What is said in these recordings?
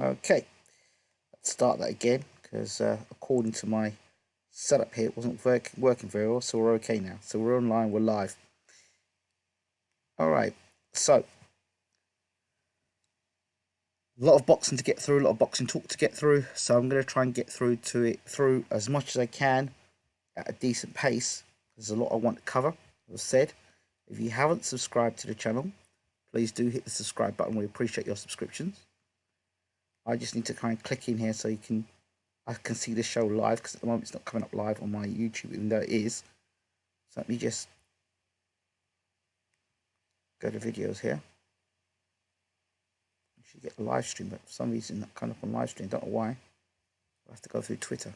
Okay, let's start that again because according to my setup here, it wasn't working very well, so we're okay now. So we're online, we're live. All right, so a lot of boxing to get through, a lot of boxing talk to get through. So I'm going to try and get through as much as I can at a decent pace. There's a lot I want to cover. As I said, if you haven't subscribed to the channel, please do hit the subscribe button. We appreciate your subscriptions. I just need to kind of click in here so I can see the show live because at the moment it's not coming up live on my YouTube, even though it is. So let me just go to videos here. You should get a live stream, but for some reason not coming up on live stream. Don't know why. I have to go through Twitter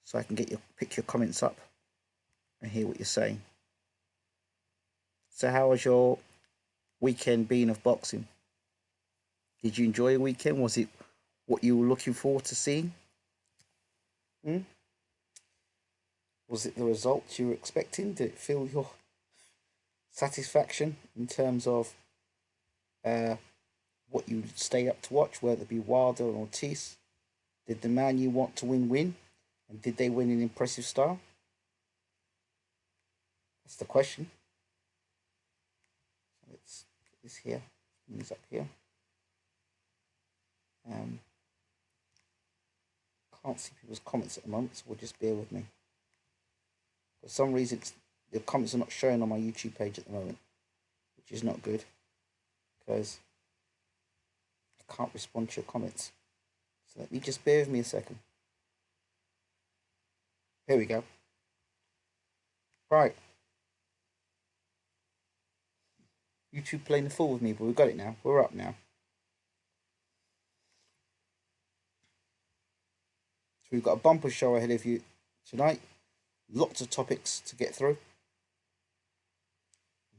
so I can pick your comments up and hear what you're saying. So how was your weekend being of boxing? Did you enjoy a weekend? Was it what you were looking forward to seeing? Hmm? Was it the results you were expecting? Did it fill your satisfaction in terms of uh, what you stay up to watch, whether it be Wilder or Ortiz? Did the man you want to win? And did they win in impressive style? That's the question. Let's get this here. These up here. Can't see people's comments at the moment, so we'll just bear with me. For some reason, the comments are not showing on my YouTube page at the moment, which is not good because I can't respond to your comments. So let me just bear with me a second. Here we go. Right. YouTube playing the fool with me, but we've got it now. We're up now. So we've got a bumper show ahead of you tonight. Lots of topics to get through.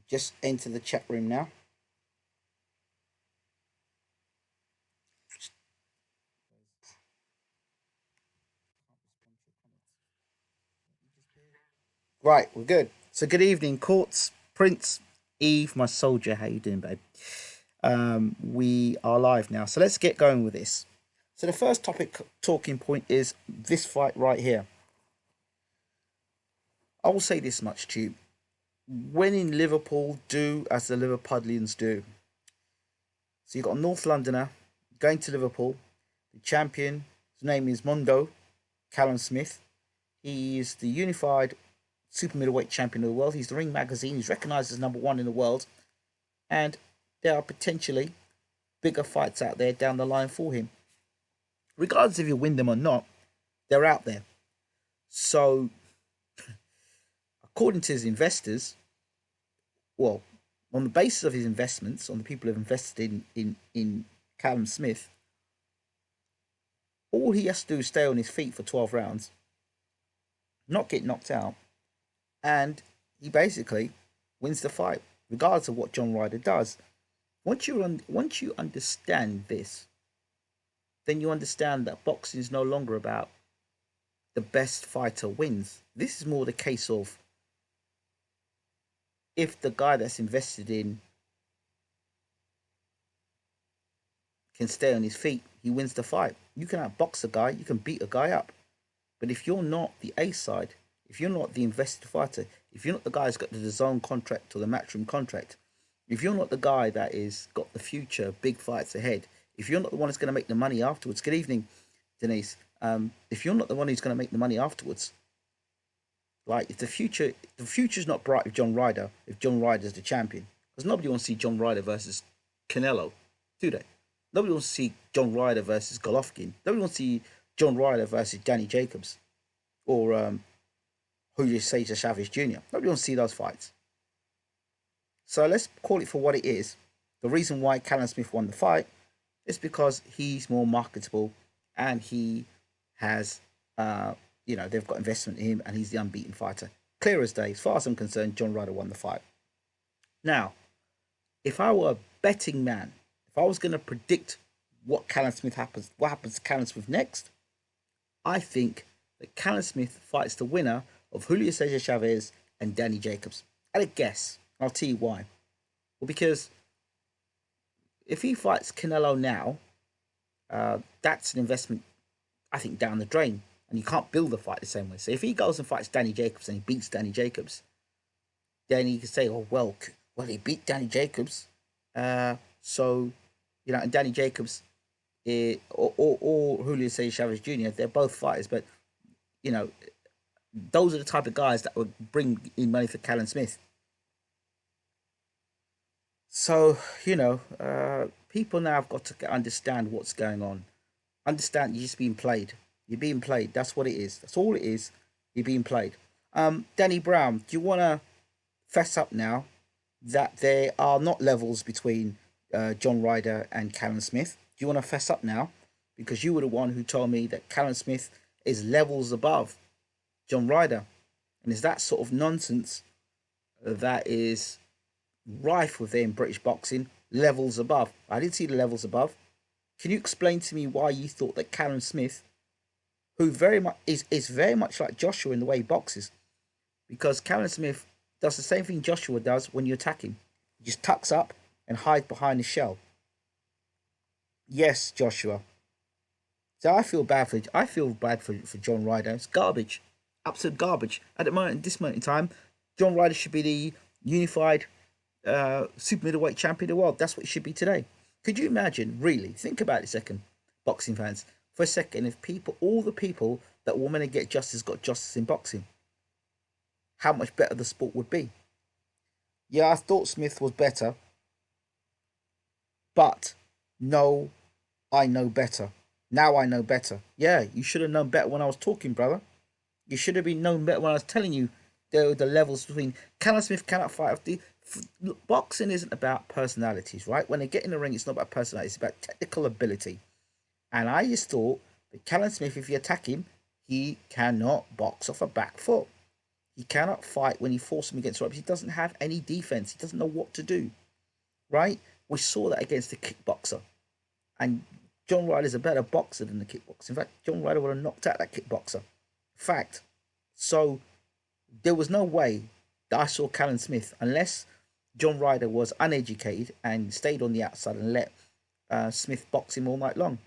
Just enter the chat room now. Right, we're good. So good evening, Courts, Prince, Eve, my soldier. How you doing, babe? We are live now. So let's get going with this. So the first topic talking point is this fight right here. I will say this much to you. When in Liverpool, do as the Liverpudlians do. So you've got a North Londoner going to Liverpool. The champion, his name is Mondo, Callum Smith. He is the unified super middleweight champion of the world. He's the Ring Magazine. He's recognised as #1 in the world. And there are potentially bigger fights out there down the line for him. Regardless if you win them or not, they're out there. So, according to his investors, well, on the basis of his investments, on the people who have invested in Callum Smith, all he has to do is stay on his feet for 12 rounds, not get knocked out, and he basically wins the fight, regardless of what John Ryder does. Once you understand this, then you understand that boxing is no longer about the best fighter wins. This is more the case of if the guy that's invested in can stay on his feet, he wins the fight. You can outbox a guy, you can beat a guy up. But if you're not the A side, if you're not the invested fighter, if you're not the guy who's got the zone contract or the matchroom contract, if you're not the guy that is got the future big fights ahead, if you're not the one that's going to make the money afterwards, good evening, Denise. If you're not the one who's going to make the money afterwards, like if the future's not bright with John Ryder, if John Ryder's the champion, because nobody wants to see John Ryder versus Canelo, do they? Nobody wants to see John Ryder versus Golovkin. Nobody wants to see John Ryder versus Danny Jacobs or Julio Cesar Chavez Jr. Nobody wants to see those fights. So let's call it for what it is. The reason why Callum Smith won the fight is because he's more marketable and he has, they've got investment in him and he's the unbeaten fighter. Clear as day. As far as I'm concerned, John Ryder won the fight. Now, if I were a betting man, if I was going to predict what happens to Callum Smith next, I think that Callum Smith fights the winner of Julio Cesar Chavez and Danny Jacobs. At a guess, I'll tell you why. Well, because if he fights Canelo now, that's an investment, I think, down the drain. And you can't build a fight the same way. So if he goes and fights Danny Jacobs and he beats Danny Jacobs, then you can say, oh, well, he beat Danny Jacobs. So, and Danny Jacobs or Julio Cesar Chavez Jr., they're both fighters. But, you know, those are the type of guys that would bring in money for Callum Smith. So, people now have got to understand what's going on. Understand you're just being played. You're being played. That's what it is. That's all it is. You're being played. Danny Brown, do you want to fess up now that there are not levels between John Ryder and Callum Smith? Do you want to fess up now? Because you were the one who told me that Callum Smith is levels above John Ryder. And is that sort of nonsense that is rife within British boxing? Levels above. I didn't see the levels above. Can you explain to me why you thought that Callum Smith, who very much is very much like Joshua in the way he boxes, because Callum Smith does the same thing Joshua does when you attack him. He just tucks up and hides behind his shell. Yes, Joshua. So I feel bad for John Ryder. It's garbage. Absolute garbage. At this moment in time, John Ryder should be the unified super middleweight champion of the world. That's what it should be today. Could you imagine, really, think about it a second, boxing fans, for a second, if all the people that were meant to get justice got justice in boxing, how much better the sport would be. Yeah, I thought Smith was better, but no, I know better. Now I know better. Yeah, you should have known better when I was talking, brother. You should have been known better when I was telling you the levels between Callum Smith cannot fight. Look, boxing isn't about personalities, right? When they get in the ring, it's not about personality. It's about technical ability. And I just thought that Callum Smith, if you attack him, he cannot box off a back foot. He cannot fight when you force him against ropes. He doesn't have any defense. He doesn't know what to do, right? We saw that against the kickboxer. And John Ryder is a better boxer than the kickboxer. In fact, John Ryder would have knocked out that kickboxer. Fact. So there was no way that I saw Callum Smith, unless John Ryder was uneducated and stayed on the outside and let Smith box him all night long.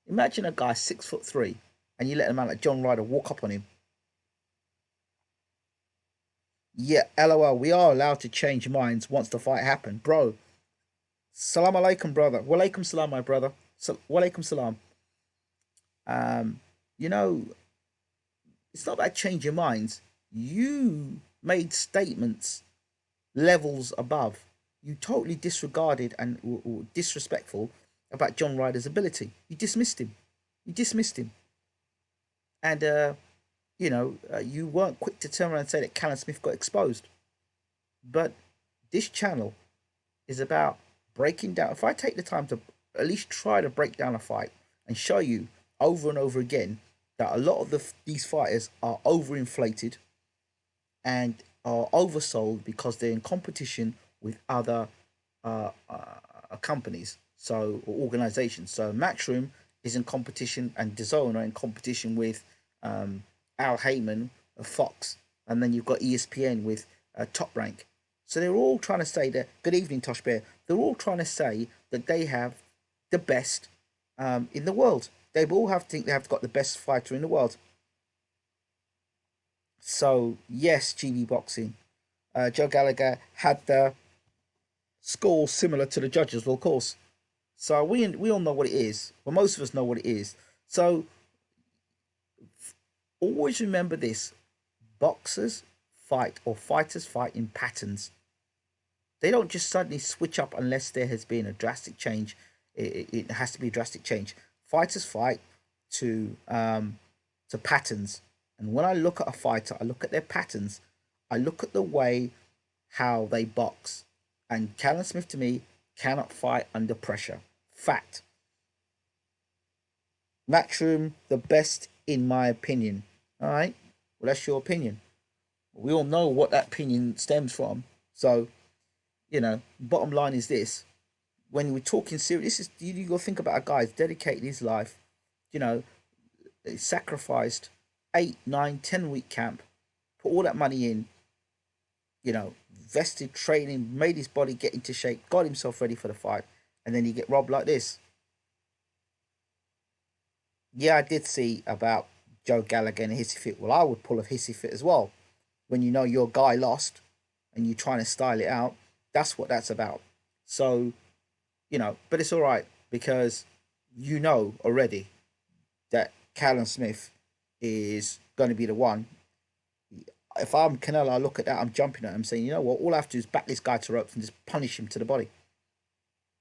Imagine a guy 6'3" and you let a man like John Ryder walk up on him. Yeah, LOL, we are allowed to change minds once the fight happened. Bro, salam alaikum, brother. Walaikum salam, my brother. Walaikum salam. You know, it's not about changing minds. You made statements levels above. You totally disregarded and were disrespectful about John Ryder's ability. You dismissed him. You dismissed him. And, you weren't quick to turn around and say that Callum Smith got exposed. But this channel is about breaking down. If I take the time to at least try to break down a fight and show you over and over again that a lot of these fighters are overinflated and are oversold because they're in competition with other companies, or organizations. So Matchroom is in competition, and DAZN are in competition with Al Heyman of Fox, and then you've got ESPN with Top Rank. So they're all trying to say that. Good evening, Tosh Bear. They're all trying to say that they have the best in the world. They all think they have got the best fighter in the world. So yes, GB Boxing. Joe Gallagher had the score similar to the judges, well, of course. So we all know what it is. Well, most of us know what it is. So always remember this: boxers fight, or fighters fight, in patterns. They don't just suddenly switch up unless there has been a drastic change. It has to be a drastic change. Fighters fight to patterns. And when I look at a fighter, I look at their patterns. I look at the way how they box. And Callum Smith, to me, cannot fight under pressure. Fact. Matchroom, the best in my opinion. All right? Well, that's your opinion. We all know what that opinion stems from. So, bottom line is this. When we're talking serious, you got to think about a guy who's dedicated his life, he sacrificed 8, 9, 10-week camp, put all that money in, vested training, made his body get into shape, got himself ready for the fight, and then you get robbed like this. Yeah, I did see about Joe Gallagher and a hissy fit. Well, I would pull a hissy fit as well. When you know your guy lost and you're trying to style it out, that's what that's about. So, but it's all right because you know already that Callum Smith is going to be the one. If I'm Canelo, I look at that, I'm jumping at him saying, you know what, all I have to do is back this guy to ropes and just punish him to the body.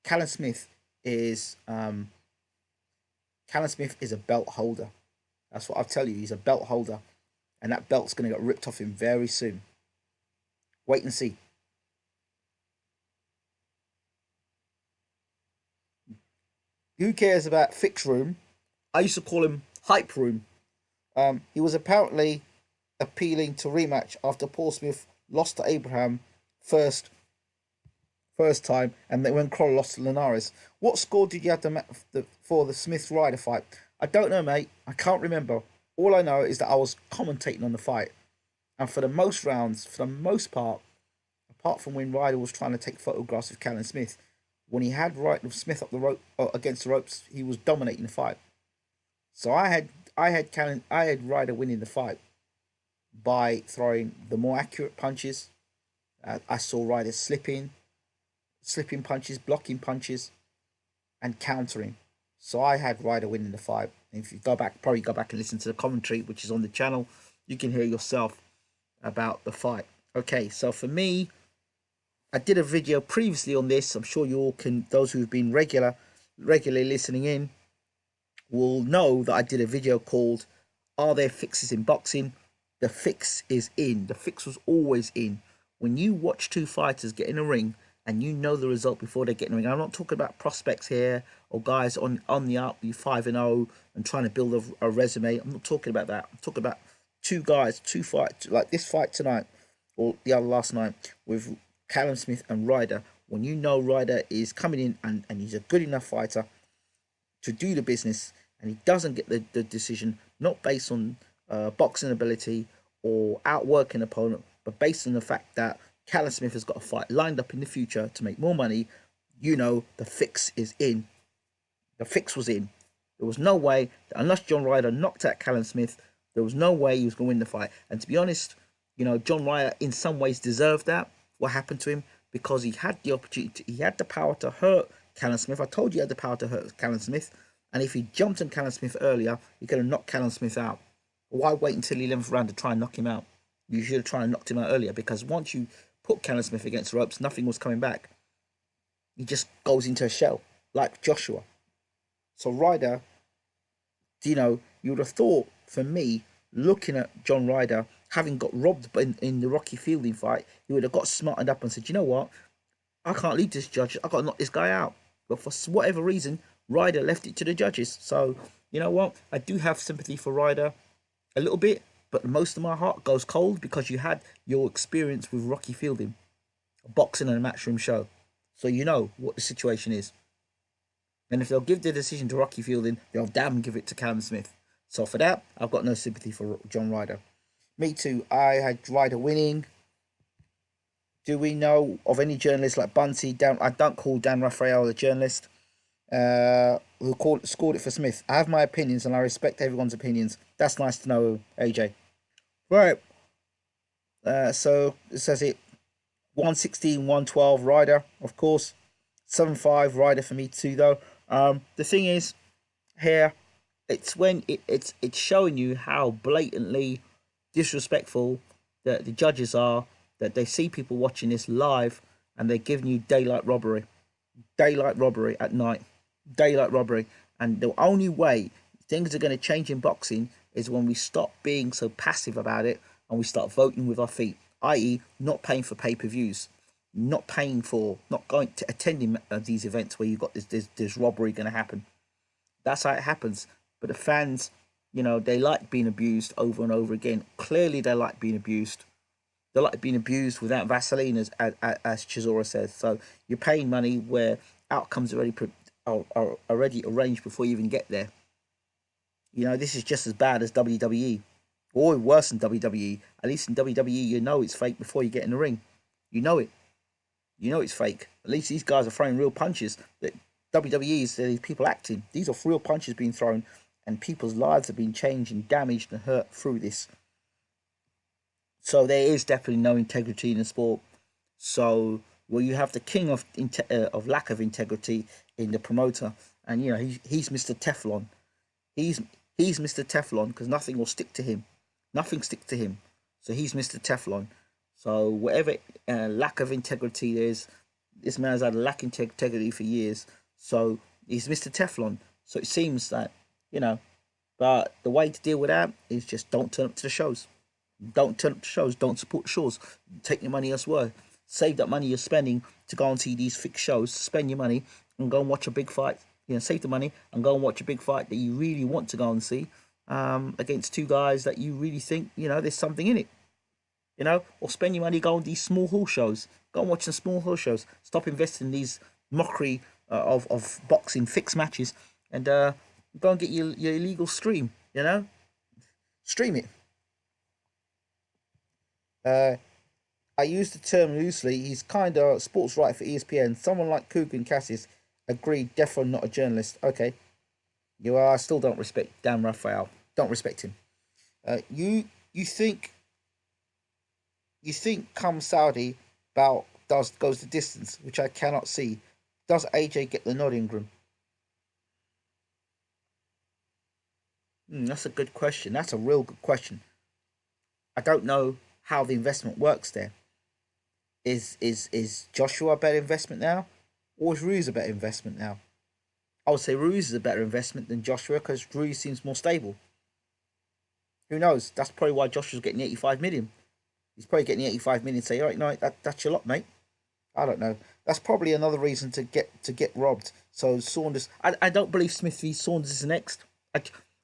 Callum Smith is Callum Smith is a belt holder. That's what I'll tell you. He's a belt holder, and that belt's going to get ripped off him very soon. Wait and see. Who cares about Fix Room? I used to call him Hype Room. He was apparently appealing to rematch after Paul Smith lost to Abraham first first time, and then when Kroll lost to Linares. What score did you have for the Smith Ryder fight? I don't know, mate. I can't remember. All I know is that I was commentating on the fight, and for the most rounds, for the most part, apart from when Ryder was trying to take photographs of Callum Smith, when he had Smith up the rope against the ropes, he was dominating the fight. So I had Ryder winning the fight by throwing the more accurate punches. I saw Ryder slipping punches, blocking punches, and countering. So I had Ryder winning the fight. And if you probably go back and listen to the commentary, which is on the channel, you can hear yourself about the fight. Okay, so for me, I did a video previously on this. I'm sure you all can, those who've been regularly listening in, will know that I did a video called "Are There Fixes in Boxing?" The fix is in. The fix was always in. When you watch two fighters get in a ring and you know the result before they get in the ring, I'm not talking about prospects here or guys on the up, you 5-0 and trying to build a resume. I'm not talking about that. I'm talking about two fights like this fight tonight or the other last night with Callum Smith and Ryder. When you know Ryder is coming in and he's a good enough fighter to do the business, and he doesn't get the decision, not based on boxing ability or outworking opponent, but based on the fact that Callum Smith has got a fight lined up in the future to make more money, you know the fix is in. The fix was in. There was no way that unless John Ryder knocked out Callum Smith, there was no way he was going to win the fight. And to be honest, John Ryder in some ways deserved that, what happened to him, because he had the opportunity, he had the power to hurt Callum Smith. I told you he had the power to hurt Callum Smith. And if he jumped on Callum Smith earlier, he could have knocked Callum Smith out. Why wait until the 11th round to try and knock him out? You should have tried and knocked him out earlier, because once you put Callum Smith against the ropes, nothing was coming back. He just goes into a shell, like Joshua. So Ryder, you would have thought, for me, looking at John Ryder, having got robbed in the Rocky Fielding fight, he would have got smartened up and said, you know what? I can't leave this judge. I got to knock this guy out. But for whatever reason, Ryder left it to the judges. So, you know what? I do have sympathy for Ryder a little bit, but most of my heart goes cold because you had your experience with Rocky Fielding, boxing and a matchroom show. So you know what the situation is. And if they'll give the decision to Rocky Fielding, they'll damn give it to Callum Smith. So for that, I've got no sympathy for John Ryder. Me too. I had Ryder winning. Do we know of any journalists like Bunty? I don't call Dan Raphael a journalist. Who scored it for Smith. I have my opinions and I respect everyone's opinions. That's nice to know, AJ. Right. So it says it 116, 112 Ryder, of course. 7-5 Ryder for me too, though. The thing is, here, it's when it's showing you how blatantly disrespectful that the judges are, that they see people watching this live and they're giving you daylight robbery at night, daylight robbery. And the only way things are going to change in boxing is when we stop being so passive about it and we start voting with our feet, i.e. not paying for pay-per-views, not going to attending these events where you've got this robbery going to happen. That's how it happens. But the fans, they like being abused over and over again. Clearly they like being abused. They like being abused without Vaseline, as Chisora says. So you're paying money where outcomes are already arranged before you even get there. This is just as bad as WWE, or worse than WWE. At least in WWE, you know it's fake before you get in the ring. You know it. You know it's fake. At least these guys are throwing real punches. That WWE is these people acting. These are real punches being thrown, and people's lives have been changed and damaged and hurt through this. So there is definitely no integrity in the sport. So well, you have the king of lack of integrity in the promoter, and you know he's Mr. Teflon. He's he's Mr. Teflon because nothing will stick to him. Nothing sticks to him. So he's Mr. Teflon. So whatever lack of integrity there is, this man's had a lack of integrity for years. So he's Mr. Teflon. So it seems that, you know, but the way to deal with that is just don't turn up to the shows. Don't turn up to shows. Don't support the shows. Take your money elsewhere. Save that money you're spending to go and see these fixed shows. Spend your money and go and watch a big fight. You know, save the money and go and watch a big fight that you really want to go and see against two guys that you really think, you know, there's something in it. You know, or spend your money, go on these small hall shows. Go and watch some small hall shows. Stop investing in these mockery of boxing fixed matches and go and get your illegal stream. You know, stream it. I use the term loosely. He's kind of sports writer for ESPN. Someone like Coogan Cassis agreed. Definitely not a journalist. Okay, you are. I still don't respect Dan Raphael. Don't respect him. You think come Saudi bout goes the distance, which I cannot see. Does AJ get the nod, Ingram? That's a good question. That's a real good question. I don't know how the investment works there. Is Joshua a better investment now, or is Ruiz a better investment now? I would say Ruiz is a better investment than Joshua because Ruiz seems more stable. Who knows? That's probably why Joshua's getting 85 million. He's probably getting 85 million. Say, all right, no, that's your lot, mate. I don't know. That's probably another reason to get robbed. So Saunders, I don't believe Smith v Saunders is next.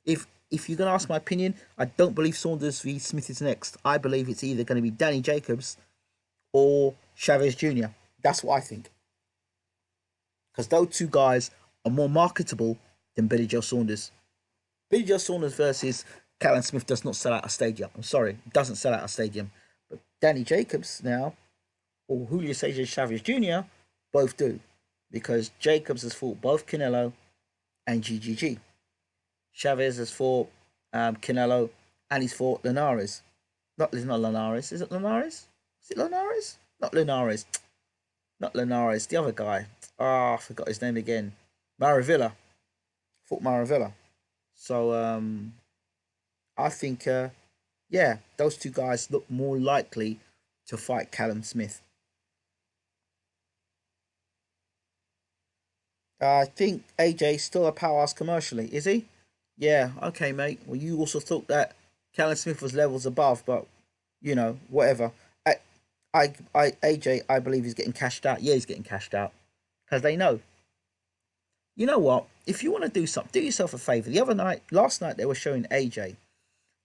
If you're gonna ask my opinion, I don't believe Saunders v Smith is next. I believe it's either going to be Danny Jacobs or Chavez Jr. That's what I think. Because those two guys are more marketable than Billy Joe Saunders. Billy Joe Saunders versus Callum Smith does not sell out a stadium. I'm sorry, it doesn't sell out a stadium. But Danny Jacobs now, or Julio Cesar Chavez Jr., both do. Because Jacobs has fought both Canelo and GGG. Chavez has fought Canelo and he's fought Linares. Not Linares. Is it Linares? Is it Linares? Not Linares. Not Linares. The other guy. Oh, I forgot his name again. Maravilla. Fought Maravilla. So I think yeah, those two guys look more likely to fight Callum Smith. I think AJ's still a powerhouse commercially, is he? Yeah, okay, mate. Well, you also thought that Callum Smith was levels above, but you know, whatever. AJ, I believe he's getting cashed out. Yeah, he's getting cashed out because they know. You know what? If you want to do something, do yourself a favor. Last night, they were showing AJ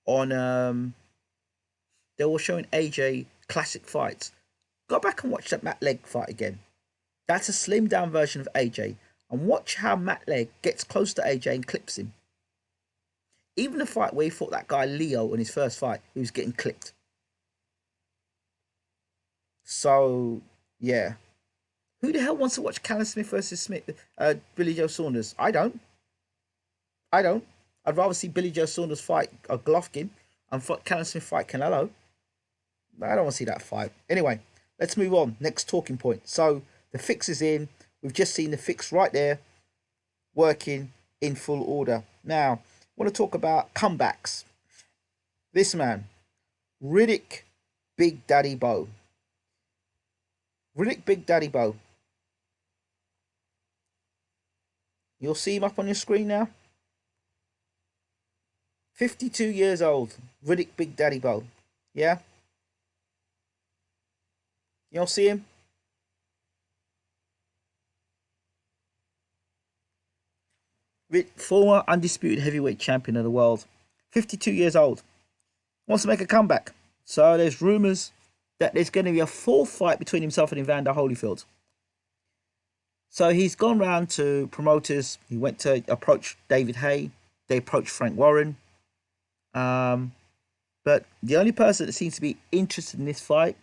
on. They were showing AJ classic fights. Go back and watch that Matt Legg fight again. That's a slimmed down version of AJ, and watch how Matt Legg gets close to AJ and clips him. Even the fight where he fought that guy Leo in his first fight, he was getting clipped. So yeah, who the hell wants to watch Callum Smith versus Billy Joe Saunders? I don't. I don't. I'd rather see Billy Joe Saunders fight a Golovkin and Callum Smith fight Canelo. I don't want to see that fight. Anyway, let's move on. Next talking point. So the fix is in. We've just seen the fix right there, working in full order. Now, I want to talk about comebacks. This man, Riddick Big Daddy Bowe. Riddick Big Daddy Bowe. You'll see him up on your screen now. 52 years old. Riddick Big Daddy Bowe. Yeah? You'll see him? Former undisputed heavyweight champion of the world. 52 years old. Wants to make a comeback. So there's rumours that there's going to be a fourth fight between himself and Evander Holyfield. So he's gone round to promoters. He went to approach David Haye. They approached Frank Warren. But the only person that seems to be interested in this fight,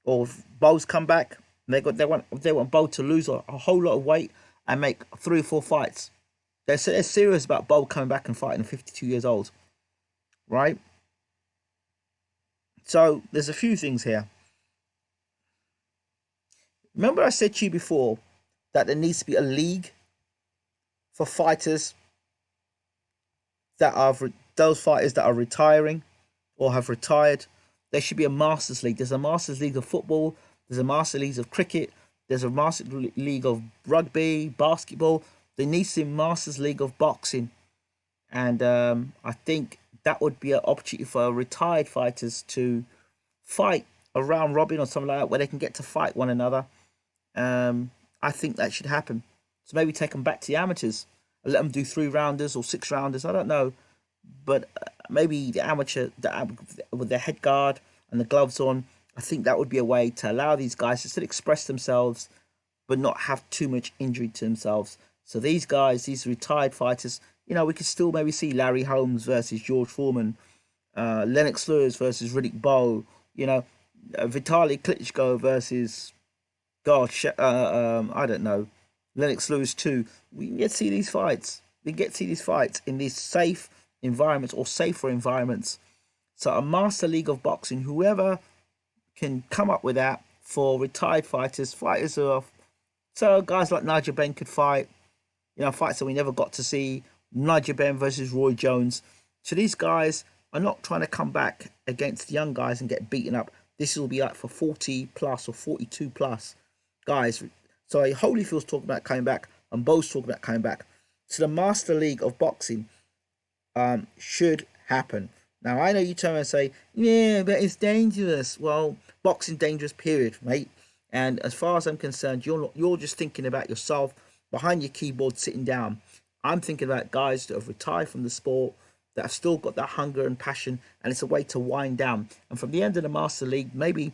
or Bowe's comeback, they want Bowe to lose a whole lot of weight and make 3 or 4 fights. They're serious about Bo coming back and fighting at 52 years old, right? So there's a few things here. Remember I said to you before that there needs to be a league for fighters that are those fighters that are retiring or have retired. There should be a Masters League. There's a Masters League of football. There's a Masters League of cricket. There's a Masters League of rugby, basketball. There needs to be a Masters League of boxing. And I think that would be an opportunity for retired fighters to fight a round robin or something like that, where they can get to fight one another. I think that should happen. So maybe take them back to the amateurs and let them do 3-rounders or 6-rounders. I don't know, but maybe the amateur with their head guard and the gloves on. I think that would be a way to allow these guys to still express themselves, but not have too much injury to themselves. So these guys, these retired fighters, we could still maybe see Larry Holmes versus George Foreman, Lennox Lewis versus Riddick Bowe, Vitaly Klitschko versus I don't know, Lennox Lewis too. We get to see these fights. We get to see these fights in these safe environments or safer environments. So a Master League of Boxing, whoever can come up with that for retired fighters who are, so guys like Nigel Benn could fight, fights that we never got to see. Nigel Benn versus Roy Jones. So these guys are not trying to come back against young guys and get beaten up. This will be like for 40 plus or 42 plus guys. So Holyfield's talking about coming back and Bo's talking about coming back. So the Master League of Boxing should happen. Now, I know you turn around and say, yeah, but it's dangerous. Well, boxing dangerous, period, mate. And as far as I'm concerned, you're just thinking about yourself behind your keyboard sitting down. I'm thinking about guys that have retired from the sport, that have still got that hunger and passion, and it's a way to wind down. And from the end of the Master League, maybe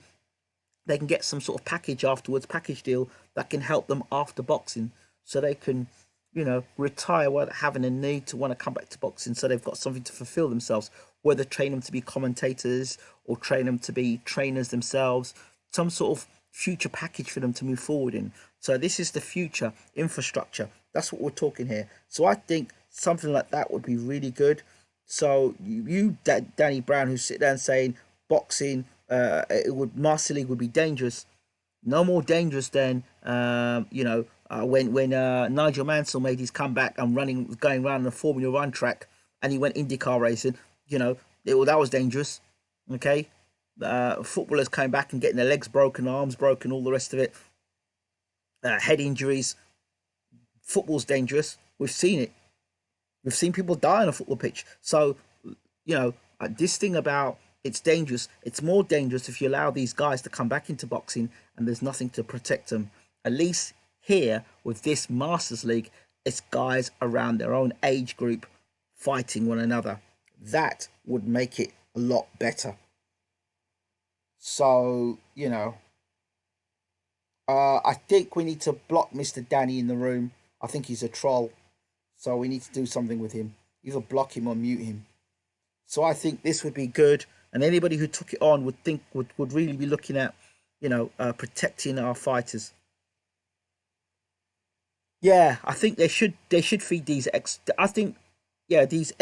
they can get some sort of package afterwards, package deal that can help them after boxing, so they can, retire without having a need to want to come back to boxing. So they've got something to fulfill themselves, whether train them to be commentators or train them to be trainers themselves, some sort of future package for them to move forward in. So this is the future infrastructure. That's what we're talking here. So I think something like that would be really good. So you Danny Brown, who sit down saying boxing, Master League would be dangerous. No more dangerous than when Nigel Mansell made his comeback and going around the Formula One track, and he went IndyCar racing. That was dangerous. Okay, footballers came back and getting their legs broken, arms broken, all the rest of it. Head injuries. Football's dangerous. We've seen it. We've seen people die on a football pitch. So, this thing about it's dangerous. It's more dangerous if you allow these guys to come back into boxing and there's nothing to protect them. At least here with this Masters League, it's guys around their own age group fighting one another. That would make it a lot better. So, I think we need to block Mr. Danny in the room. I think he's a troll. So we need to do something with him. Either block him or mute him. So I think this would be good. And anybody who took it on would really be looking at, protecting our fighters. Yeah, I think they should feed these I think, yeah, these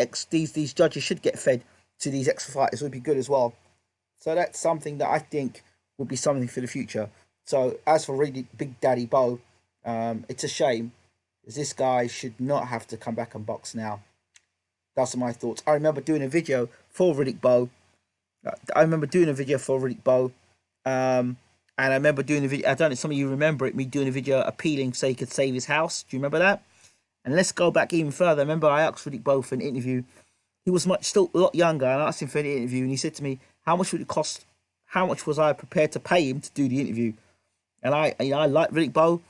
judges should get fed to these ex fighters. Would be good as well. So that's something that I think would be something for the future. So as for really Big Daddy Bo, it's a shame, because this guy should not have to come back and box now. That's my thoughts. I remember doing a video for Riddick Bowe. And I remember doing a video. I don't know if some of you remember it. Me doing a video appealing so he could save his house. Do you remember that? And let's go back even further. Remember, I asked Riddick Bowe for an interview. He was still a lot younger, and I asked him for an interview, and he said to me, "How much would it cost? How much was I prepared to pay him to do the interview?" And I like Riddick Bowe,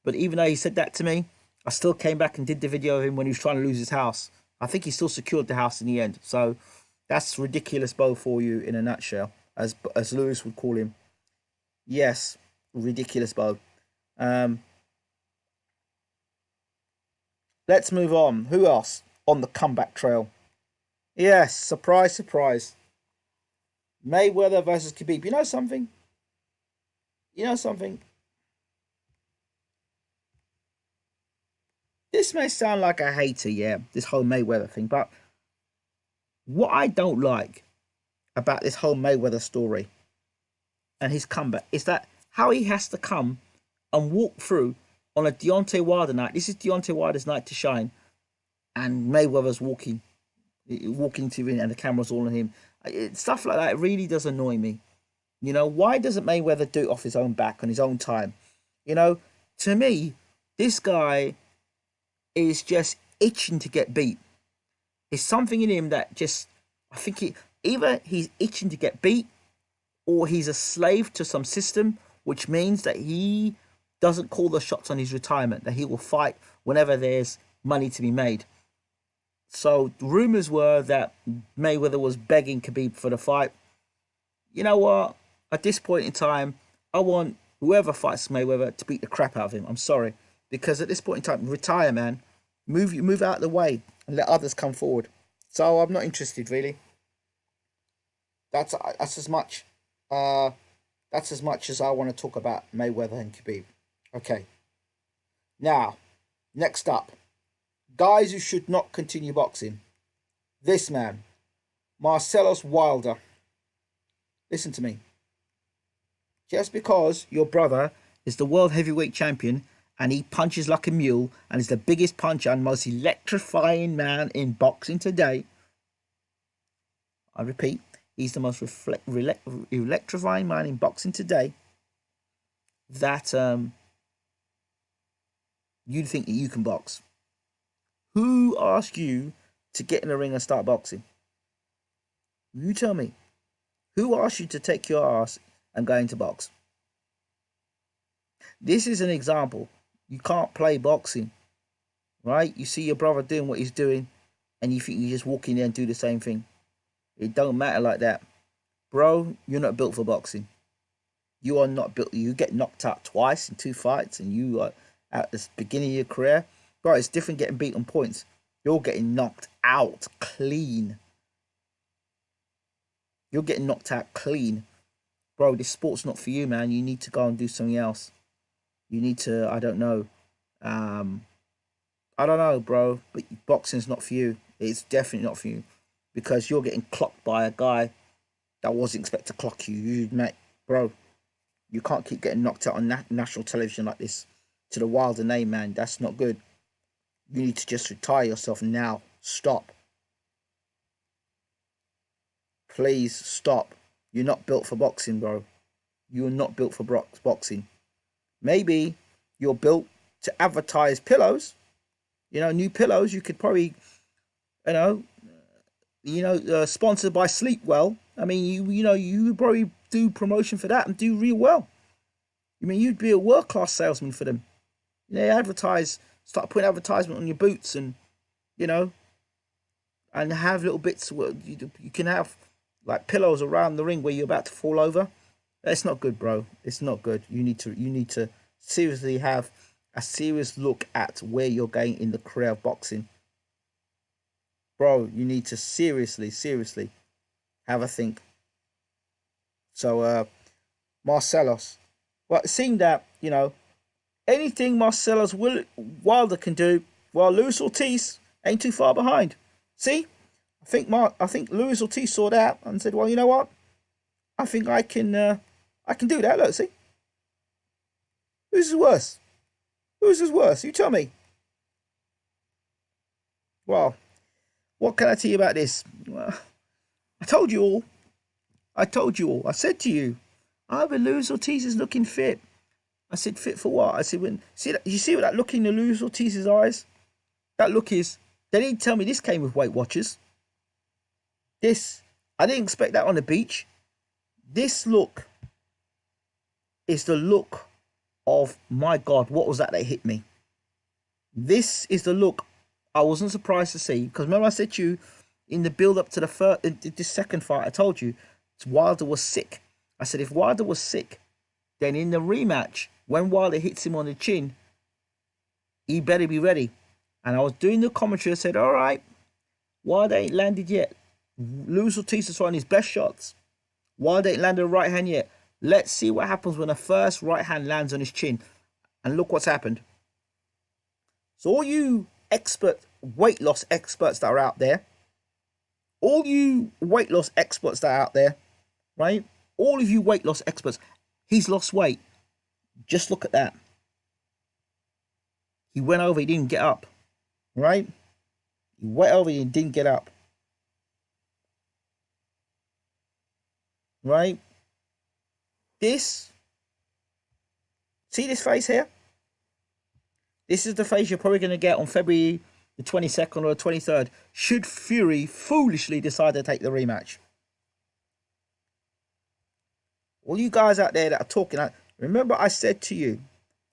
but even though he said that to me, I still came back and did the video of him when he was trying to lose his house. I think he still secured the house in the end. So that's ridiculous Bowe for you in a nutshell, as Lewis would call him. Yes, ridiculous Bowe. Let's move on. Who else on the comeback trail? Yes, surprise, surprise. Mayweather versus Khabib. You know something? this may sound like a hater, yeah, this whole Mayweather thing, but what I don't like about this whole Mayweather story and his comeback is that how he has to come and walk through on a Deontay Wilder night. This is Deontay Wilder's night to shine, and Mayweather's walking to him, and the camera's all on him. Stuff like that really does annoy me. You know, why doesn't Mayweather do it off his own back on his own time? You know, to me, this guy is just itching to get beat. There's something in him that just, I think either he's itching to get beat, or he's a slave to some system, which means that he doesn't call the shots on his retirement, that he will fight whenever there's money to be made. So rumors were that Mayweather was begging Khabib for the fight. You know what? At this point in time, I want whoever fights Mayweather to beat the crap out of him. I'm sorry, because at this point in time, retire, man. Move out of the way and let others come forward. So I'm not interested, really. That's as much. That's as much as I want to talk about Mayweather and Khabib. Okay. Now, next up, guys who should not continue boxing. This man, Marcellus Wilder. Listen to me. Just because your brother is the world heavyweight champion and he punches like a mule and is the biggest puncher and most electrifying man in boxing today, I repeat, he's the most electrifying man in boxing today, that you think that you can box. Who asked you to get in the ring and start boxing? You tell me. Who asked you to take your ass and go into box? This is an example. You can't play boxing, right? You see your brother doing what he's doing and you think you just walk in there and do the same thing. It don't matter like that. Bro, you're not built for boxing. You are not built. You get knocked out twice in 2 fights and you are at the beginning of your career. Bro, it's different getting beat on points. You're getting knocked out clean. You're getting knocked out clean. Bro, this sport's not for you, man. You need to go and do something else. You need to, I don't know. I don't know, bro. But boxing's not for you. It's definitely not for you. Because you're getting clocked by a guy that wasn't expected to clock you. Mate, bro, you can't keep getting knocked out on national television like this. To the Wilder name, man. That's not good. You need to just retire yourself now. Stop. Please stop. You're not built for boxing, bro. You're not built for boxing. Maybe you're built to advertise pillows. You know, new pillows. You could probably, sponsored by Sleepwell. I mean, you probably do promotion for that and do real well. I mean, you'd be a world-class salesman for them. They start putting advertisement on your boots and, and have little bits where you can have like pillows around the ring where you're about to fall over. It's not good, bro. It's not good. You need to seriously have a serious look at where you're going in the career of boxing. Bro, you need to seriously have a think. So, Marcellus. Well, it seemed that, anything Marcellus Wilder can do, well, Luis Ortiz ain't too far behind. See? I think Luis Ortiz saw that and said, well, you know what? I think I can do that. Look, see? Who's is worse? Who's is worse? You tell me. Well, what can I tell you about this? Well, I told you all. I said to you, Luis Ortiz is looking fit. I said, fit for what? I said, you see that look in the Luis Ortiz's eyes? That look is, they didn't tell me this came with Weight Watchers. I didn't expect that on the beach. This look is the look of, my God, what was that hit me? This is the look I wasn't surprised to see. Because remember I said to you, in the build-up to this second fight, I told you, Wilder was sick. I said, if Wilder was sick, then in the rematch, when Wilder hits him on the chin, he better be ready. And I was doing the commentary. I said, all right, Wilder ain't landed yet. Luis Ortiz is throwing his best shots. Wilder ain't landed a right hand yet. Let's see what happens when the first right hand lands on his chin. And look what's happened. So all you weight loss experts that are out there, all you weight loss experts that are out there, right? All of you weight loss experts, he's lost weight. Just look at that. He went over, he didn't get up, right? He went over, he didn't get up, right? See this face here? This is the face you're probably going to get on February the 22nd or the 23rd, should Fury foolishly decide to take the rematch. All you guys out there that are talking, remember I said to you,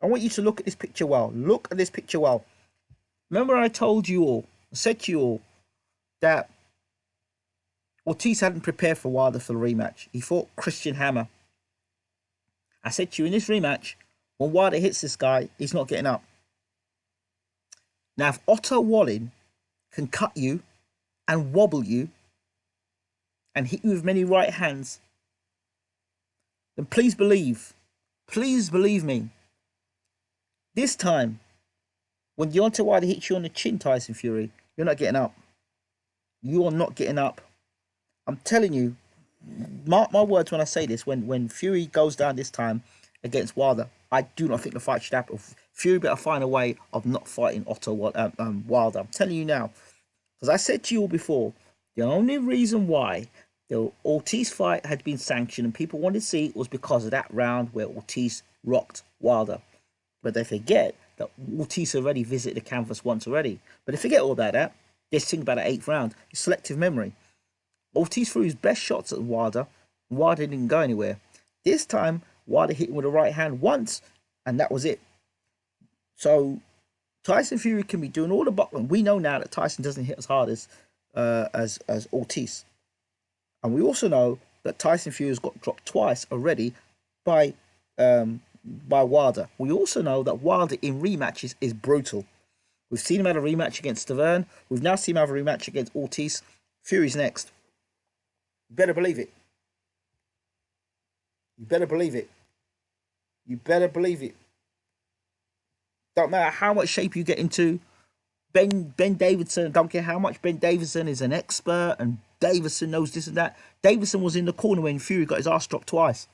I want you to look at this picture well. Look at this picture well. Remember I told you all, I said to you all, that Ortiz hadn't prepared for Wilder for the rematch. He fought Christian Hammer. I said to you, in this rematch, when Wilder hits this guy, he's not getting up. Now, if Otto Wallin can cut you and wobble you and hit you with many right hands, then please believe me, this time, when Deontay Wilder hits you on the chin, Tyson Fury, you're not getting up. You are not getting up. I'm telling you, mark my words when I say this, when Fury goes down this time against Wilder, I do not think the fight should happen. Fury better find a way of not fighting Otto Wilder. I'm telling you now. Because I said to you all before, the only reason why the Ortiz fight had been sanctioned and people wanted to see it was because of that round where Ortiz rocked Wilder. But they forget that Ortiz already visited the canvas once already. But they forget all that. Just think about the 8th round. It's selective memory. Ortiz threw his best shots at Wilder. Wilder didn't go anywhere. This time, Wilder hit him with a right hand once, and that was it. So Tyson Fury can be doing all the boxing. We know now that Tyson doesn't hit as hard as Ortiz, and we also know that Tyson Fury has got dropped twice already by Wilder. We also know that Wilder in rematches is brutal. We've seen him have a rematch against Stavern. We've now seen him have a rematch against Ortiz. Fury's next. You better believe it. You better believe it. You better believe it. Don't matter how much shape you get into. Ben Davidson, don't care how much Ben Davidson is an expert and Davidson knows this and that. Davidson was in the corner when Fury got his ass dropped twice.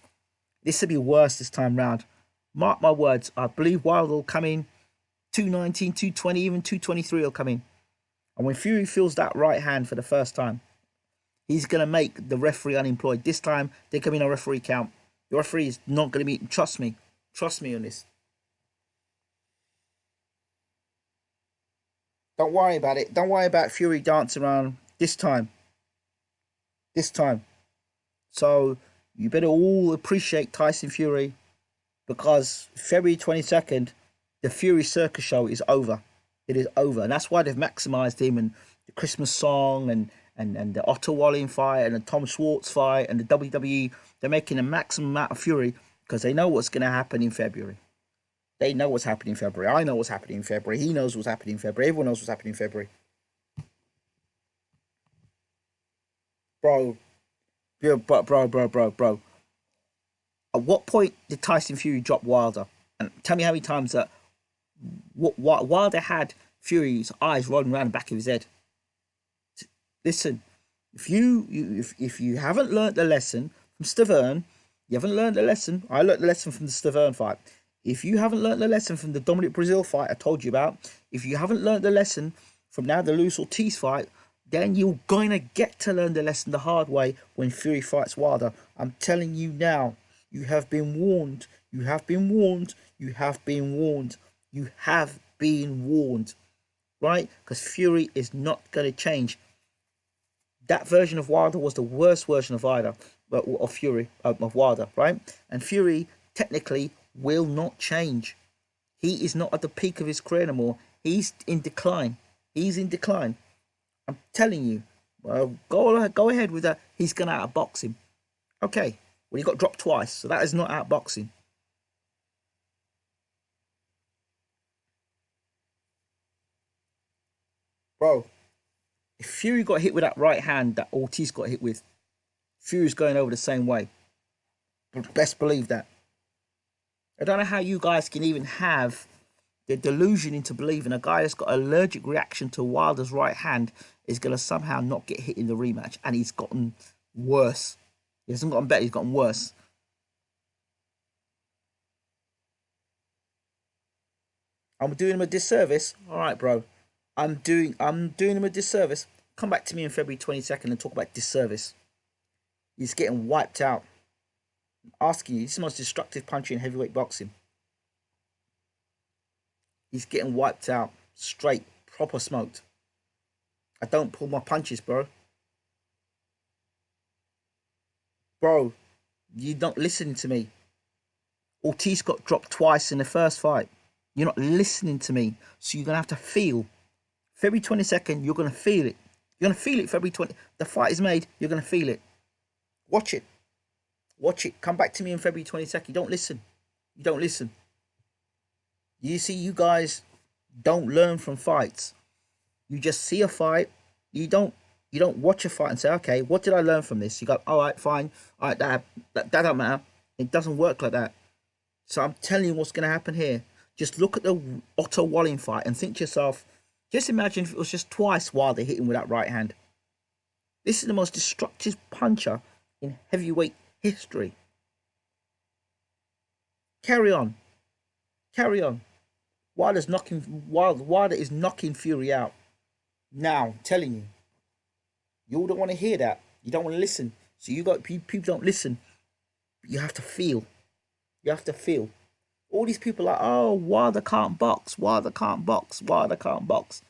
This will be worse this time round. Mark my words. I believe Wilder will come in 219, 220, even 223 will come in. And when Fury feels that right hand for the first time, he's going to make the referee unemployed. This time, they're coming on a referee count. The referee is not going to be... Trust me. Trust me on this. Don't worry about it. Don't worry about Fury dancing around this time. This time. So, you better all appreciate Tyson Fury, because February 22nd, the Fury Circus show is over. It is over. And that's why they've maximised him, and the Christmas song and the Otto Wallin fight and the Tom Schwartz fight and the WWE. They're making a maximum amount of Fury because they know what's going to happen in February. They know what's happening in February. I know what's happening in February. He knows what's happening in February. Everyone knows what's happening in February. Bro. At what point did Tyson Fury drop Wilder? And tell me how many times that Wilder had Fury's eyes rolling around the back of his head. Listen, if you haven't learned the lesson from Stavern, you haven't learned the lesson. I learned the lesson from the Stavern fight. If you haven't learned the lesson from the Dominic Brazil fight I told you about, if you haven't learned the lesson from now the Luis Ortiz fight, then you're going to get to learn the lesson the hard way when Fury fights Wilder. I'm telling you now, you have been warned. You have been warned. You have been warned. You have been warned. Right? Because Fury is not going to change. That version of Wilder was the worst version of Wilder, of Wilder, right? And Fury technically will not change. He is not at the peak of his career anymore. He's in decline. He's in decline. I'm telling you. Well, go ahead with that. He's going to outbox him. Okay. Well, he got dropped twice, so that is not outboxing. Bro, if Fury got hit with that right hand that Ortiz got hit with, Fury's going over the same way. Best believe that. I don't know how you guys can even have The delusion into believing a guy that's got an allergic reaction to Wilder's right hand is going to somehow not get hit in the rematch. And he's gotten worse. He hasn't gotten better, he's gotten worse. I'm doing him a disservice. All right, bro. I'm doing him a disservice. Come back to me on February 22nd and talk about disservice. He's getting wiped out. I'm asking you, this is the most destructive puncher in heavyweight boxing. He's getting wiped out. Straight. Proper smoked. I don't pull my punches, bro. Bro, you don't listen to me. Ortiz got dropped twice in the first fight. You're not listening to me. So you're going to have to feel. February 22nd, you're going to feel it. You're going to feel it February 20th. The fight is made. You're going to feel it. Watch it. Watch it. Come back to me on February 22nd. You don't listen. You don't listen. You see, you guys don't learn from fights. You just see a fight. You don't watch a fight and say, okay, what did I learn from this? You go, all right, fine. All right, that don't matter. It doesn't work like that. So I'm telling you what's going to happen here. Just look at the Otto Wallin fight and think to yourself, just imagine if it was just twice Wilder hit him with that right hand. This is the most destructive puncher in heavyweight history. Carry on. Carry on. Wilder is knocking Fury out. Now, I'm telling you. You all don't want to hear that. You don't want to listen. So people don't listen. But you have to feel. You have to feel. All these people are, oh, Wilder can't box. Wilder can't box. Wilder can't box.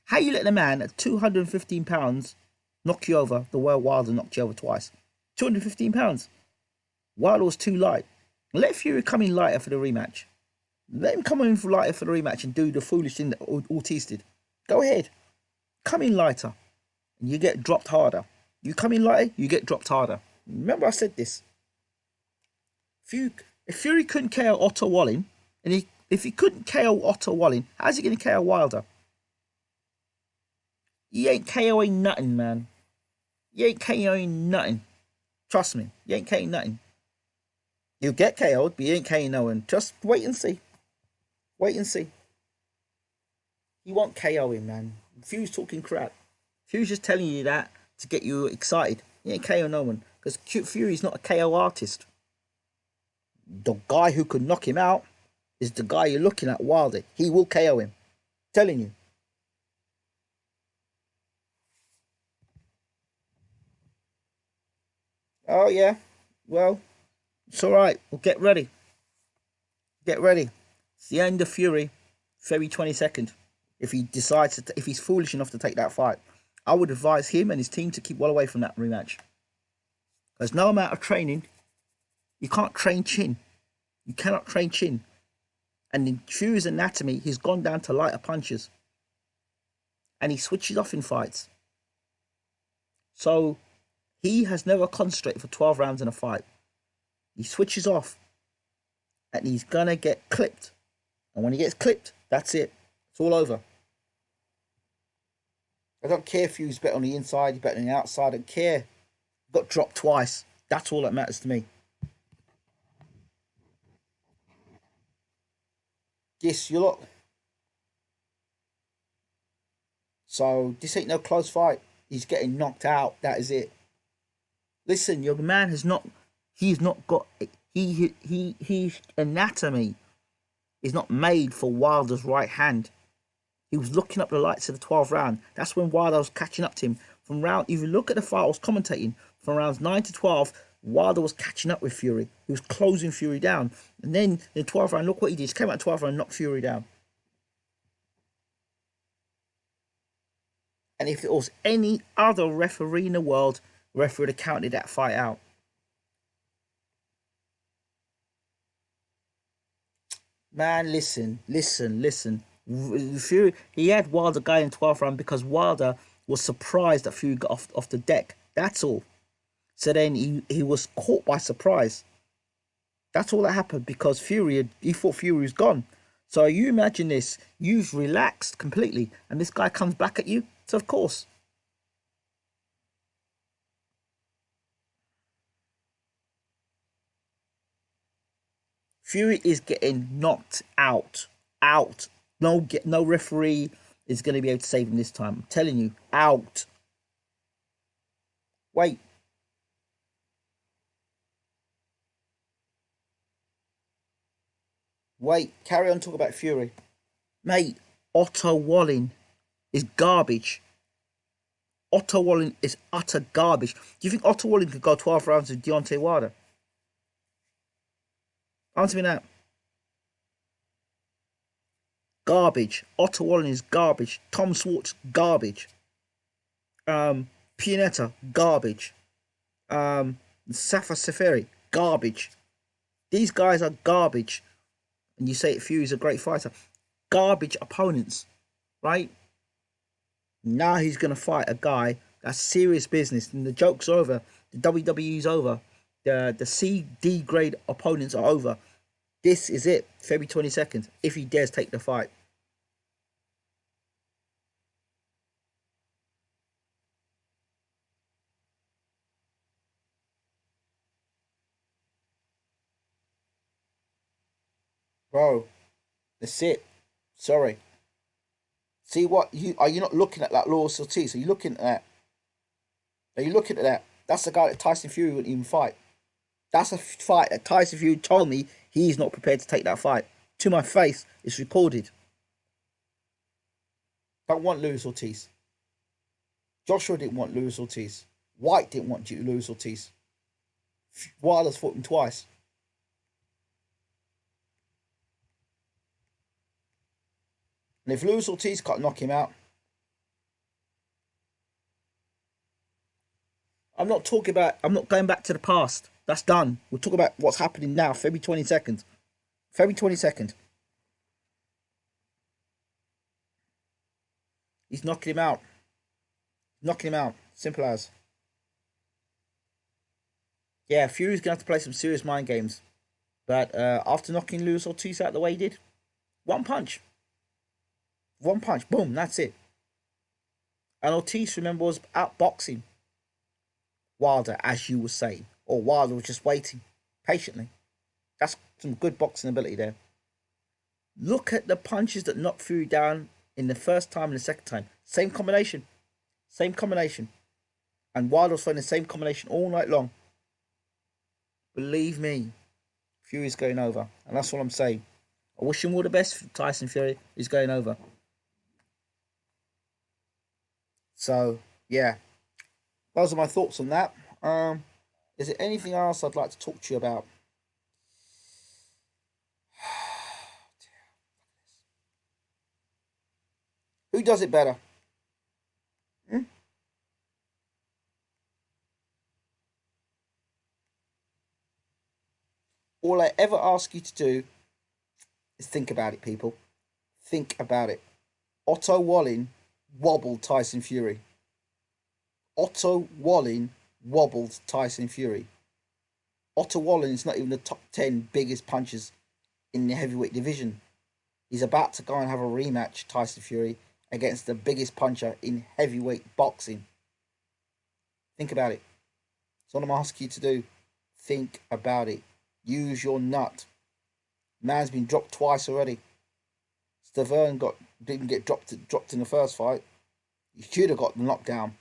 How you let the man at 215 pounds knock you over the way Wilder knocked you over twice? 215 pounds. Wilder was too light. Let Fury come in lighter for the rematch. Let him come in lighter for the rematch and do the foolish thing that Ortiz did. Go ahead. Come in lighter. And you get dropped harder. You come in lighter, you get dropped harder. Remember I said this. If Fury couldn't KO Otto Wallin, and if he couldn't KO Otto Wallin, how's he going to KO Wilder? He ain't KOing nothing, man. He ain't KOing nothing. Trust me, he ain't KOing nothing. He'll get KO'd, but he ain't KOing no one. Just wait and see. Wait and see. He won't KO him, man. Fury's talking crap. Fury's just telling you that to get you excited. He ain't KO no one. Because Fury's not a KO artist. The guy who could knock him out is the guy you're looking at, Wilder. He will KO him. Telling you. Oh, yeah. Well, it's all right. Well, get ready. Get ready. It's the end of Fury, February 22nd. If he decides if he's foolish enough to take that fight, I would advise him and his team to keep well away from that rematch. There's no amount of training. You can't train chin. You cannot train chin. And in Fury's anatomy, he's gone down to lighter punches. And he switches off in fights. So he has never concentrated for 12 rounds in a fight. He switches off. And he's going to get clipped. And when he gets clipped, that's it. It's all over. I don't care if he's better on the inside, he's better on the outside. I don't care. He got dropped twice. That's all that matters to me. Yes, you look. So this ain't no close fight. He's getting knocked out. That is it. Listen, your man has not. He's not got. His anatomy is not made for Wilder's right hand. He was looking up the lights of the 12th round. That's when Wilder was catching up to him. From round, if you look at the fight I was commentating, from rounds 9 to 12, Wilder was catching up with Fury. He was closing Fury down. And then in the 12th round, look what he did. He came out 12th round and knocked Fury down. And if it was any other referee in the world, the referee would have counted that fight out. Man, listen. Fury, he had Wilder guy in 12th round because Wilder was surprised that Fury got off the deck. That's all. So then he was caught by surprise. That's all that happened because he thought Fury was gone. So you imagine this, you've relaxed completely and this guy comes back at you. So of course. Fury is getting knocked out. No referee is going to be able to save him this time. I'm telling you, out. Wait, wait. Carry on talking about Fury, mate. Otto Wallin is garbage. Otto Wallin is utter garbage. Do you think Otto Wallin could go 12 rounds with Deontay Wilder? Answer me that. Garbage. Otto Wallin is garbage. Tom Swartz, garbage. Pianetta, garbage. Safa Safari, garbage. These guys are garbage. And you say Fury's a great fighter. Garbage opponents, right? Now he's going to fight a guy that's serious business. And the joke's over. The WWE's over. The C, D grade opponents are over. This is it. February 22nd. If he dares take the fight. Bro, that's it. Sorry. See what you are you not looking at that Lewis Ortiz? Are you looking at that? Are you looking at that? That's the guy that Tyson Fury wouldn't even fight. That's a fight that Tyson Fury told me he's not prepared to take that fight. To my face, it's recorded. Don't want Lewis Ortiz. Joshua didn't want Lewis Ortiz. White didn't want Lewis Ortiz. Wilder's fought him twice. And if Lewis Ortiz can't knock him out, I'm not talking about. I'm not going back to the past. That's done. We're talking about what's happening now. February 22nd. February 22nd. He's knocking him out. Knocking him out. Simple as. Yeah, Fury's gonna have to play some serious mind games. But after knocking Lewis Ortiz out the way he did, one punch. One punch. Boom. That's it. And Ortiz, remember, was outboxing Wilder, as you were saying. Or Wilder was just waiting patiently. That's some good boxing ability there. Look at the punches that knocked Fury down in the first time and the second time. Same combination. Same combination. And Wilder was throwing the same combination all night long. Believe me, Fury's going over. And that's what I'm saying. I wish him all the best for Tyson Fury. He's going over. So, yeah. Those are my thoughts on that. Is there anything else I'd like to talk to you about? Who does it better? Hmm? All I ever ask you to do is think about it, people. Think about it. Otto Wallin wobbled Tyson Fury. Otto Wallin wobbled Tyson Fury. Otto Wallin is not even the top 10 biggest punchers in the heavyweight division. He's about to go and have a rematch, Tyson Fury, against the biggest puncher in heavyweight boxing. Think about it. That's what I'm asking you to do. Think about it. Use your nut. Man's been dropped twice already. Stavern didn't get dropped in the first fight. He should have got knocked down.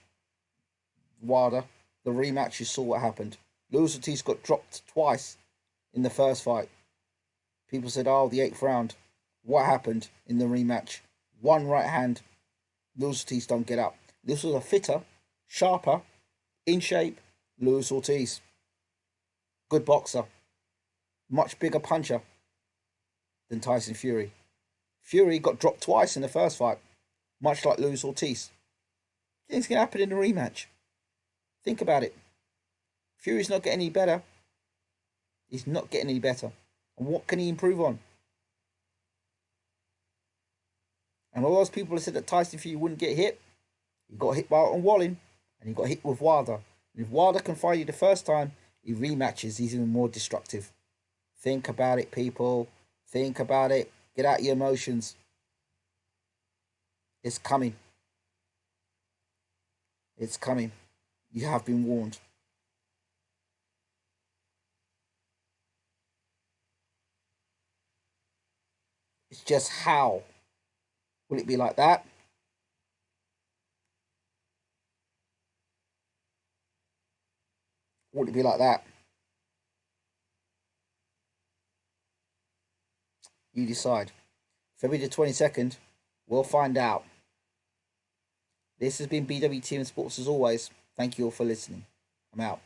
Wilder, the rematch, you saw what happened. Lewis Ortiz got dropped twice in the first fight. People said, oh, the 8th round. What happened in the rematch? One right hand. Lewis Ortiz don't get up. This was a fitter, sharper, in shape Lewis Ortiz. Good boxer. Much bigger puncher than Tyson Fury. Fury got dropped twice in the first fight, much like Lewis Ortiz. Things can happen in the rematch. Think about it. Fury's not getting any better. He's not getting any better. And what can he improve on? And all those people that said that Tyson Fury wouldn't get hit, he got hit by Wallin, and he got hit with Wilder. And if Wilder can fight you the first time, he rematches, he's even more destructive. Think about it, people. Think about it. Get out your emotions. It's coming. It's coming. You have been warned. It's just how Will it be like that? Will it be like that? You decide. February the 22nd, we'll find out. This has been BWTM Sports as always. Thank you all for listening. I'm out.